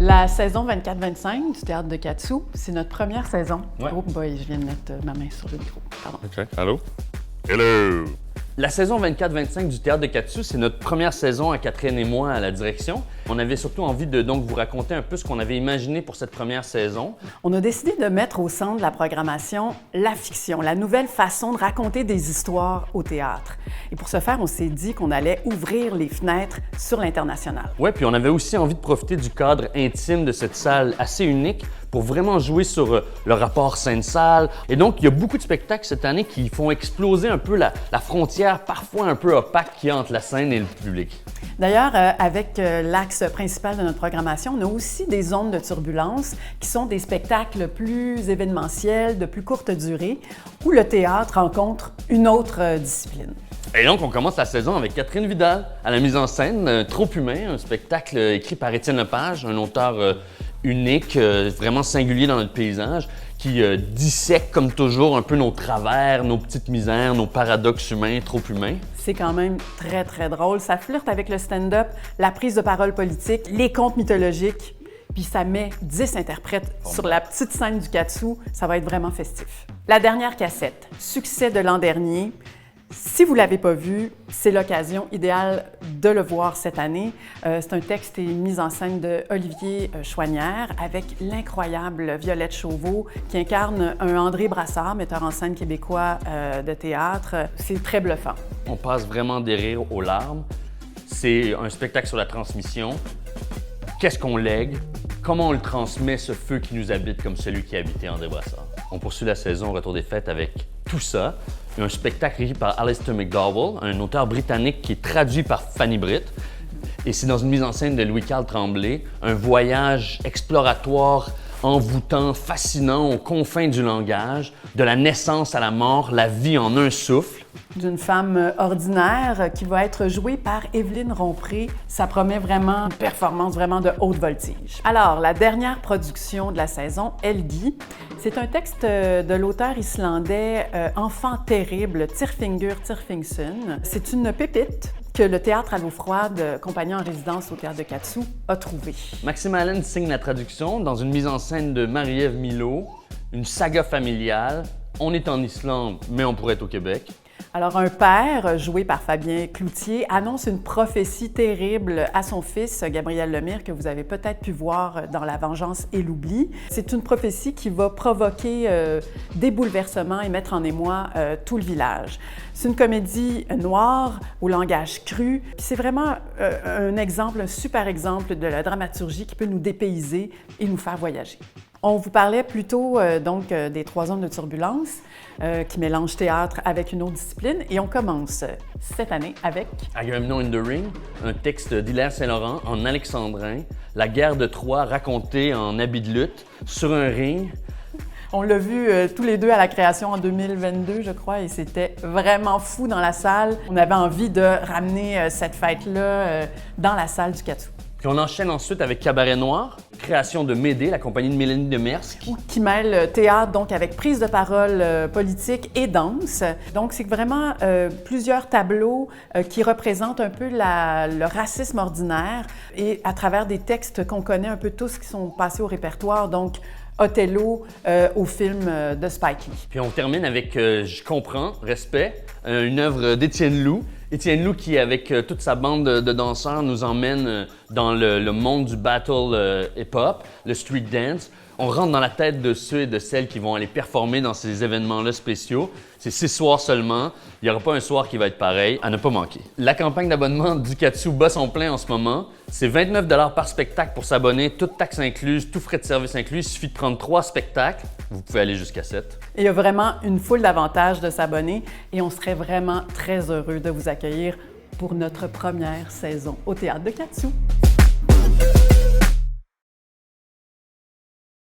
La saison 24-25 du Théâtre de Katsu, c'est notre première saison. Ouais. Oh boy, je viens de mettre ma main sur le micro. Pardon. OK. Allô? Hello! La saison 24-25 du Théâtre de Katsu, c'est notre première saison à Catherine et moi à la direction. On avait surtout envie de donc vous raconter un peu ce qu'on avait imaginé pour cette première saison. On a décidé de mettre au centre de la programmation la fiction, la nouvelle façon de raconter des histoires au théâtre. Et pour ce faire, on s'est dit qu'on allait ouvrir les fenêtres sur l'international. Ouais, puis on avait aussi envie de profiter du cadre intime de cette salle assez unique pour vraiment jouer sur le rapport scène-salle. Et donc, il y a beaucoup de spectacles cette année qui font exploser un peu la frontière parfois un peu opaque qu'il y a entre la scène et le public. D'ailleurs, avec l'axe principal de notre programmation, on a aussi des zones de turbulence qui sont des spectacles plus événementiels, de plus courte durée, où le théâtre rencontre une autre discipline. Et donc, on commence la saison avec Catherine Vidal à la mise en scène, Trop humain, un spectacle écrit par Étienne Lepage, un auteur unique, vraiment singulier dans notre paysage, qui dissèque comme toujours un peu nos travers, nos petites misères, nos paradoxes humains, trop humains. C'est quand même très, très drôle. Ça flirte avec le stand-up, la prise de parole politique, les contes mythologiques, puis ça met 10 interprètes sur la petite scène du Katsu. Ça va être vraiment festif. La dernière cassette, succès de l'an dernier. Si vous ne l'avez pas vu, c'est l'occasion idéale de le voir cette année. C'est un texte et une mise en scène de Olivier Chouanière avec l'incroyable Violette Chauveau qui incarne un André Brassard, metteur en scène québécois de théâtre. C'est très bluffant. On passe vraiment des rires aux larmes. C'est un spectacle sur la transmission. Qu'est-ce qu'on lègue? Comment on le transmet, ce feu qui nous habite comme celui qui habitait André Brassard? On poursuit la saison Retour des fêtes avec Tout ça, un spectacle écrit par Alistair McDowell, un auteur britannique qui est traduit par Fanny Britt. Et c'est dans une mise en scène de Louis-Carl Tremblay, un voyage exploratoire, envoûtant, fascinant aux confins du langage, de la naissance à la mort, la vie en un souffle. D'une femme ordinaire qui va être jouée par Évelyne Rompré. Ça promet vraiment une performance vraiment de haute voltige. Alors, la dernière production de la saison, Helgi, c'est un texte de l'auteur islandais Enfant terrible, Tyrfingur Tyrfingsson. C'est une pépite que le Théâtre à l'eau froide, compagnie en résidence au Théâtre de Katsu, a trouvé. Maxime Allen signe la traduction dans une mise en scène de Marie-Ève Milot, une saga familiale. On est en Islande, mais on pourrait être au Québec. Alors, un père, joué par Fabien Cloutier, annonce une prophétie terrible à son fils, Gabriel Lemire, que vous avez peut-être pu voir dans La vengeance et l'oubli. C'est une prophétie qui va provoquer des bouleversements et mettre en émoi tout le village. C'est une comédie noire, au langage cru. C'est vraiment un exemple, un super exemple de la dramaturgie qui peut nous dépayser et nous faire voyager. On vous parlait plutôt donc des 3 zones de turbulence qui mélangent théâtre avec une autre discipline. Et on commence cette année avec Agamemnon in the Ring, un texte d'Hilaire Saint-Laurent en alexandrin, la guerre de Troie racontée en habit de lutte, sur un ring. On l'a vu tous les deux à la création en 2022, je crois, et c'était vraiment fou dans la salle. On avait envie de ramener cette fête-là dans la salle du Katsu. Puis on enchaîne ensuite avec Cabaret Noir, création de Médée, la compagnie de Mélanie Demers. Qui mêle théâtre, donc avec prise de parole politique et danse. Donc, c'est vraiment plusieurs tableaux qui représentent un peu le racisme ordinaire et à travers des textes qu'on connaît un peu tous qui sont passés au répertoire. Donc, Othello au film de Spike Lee. Puis on termine avec Je comprends, respect, une œuvre d'Étienne Loup. Étienne Loup qui, avec toute sa bande de danseurs, nous emmène dans le monde du battle hip-hop, le street dance. On rentre dans la tête de ceux et de celles qui vont aller performer dans ces événements-là spéciaux. C'est 6 soirs seulement. Il n'y aura pas un soir qui va être pareil, à ne pas manquer. La campagne d'abonnement du Katsu bat son plein en ce moment. C'est 29 $ par spectacle pour s'abonner, toute taxe incluse, tout frais de service inclus. Il suffit de prendre 3 spectacles. Vous pouvez aller jusqu'à 7. Et il y a vraiment une foule d'avantages de s'abonner et on serait vraiment très heureux de vous accueillir pour notre première saison au Théâtre de Katsu.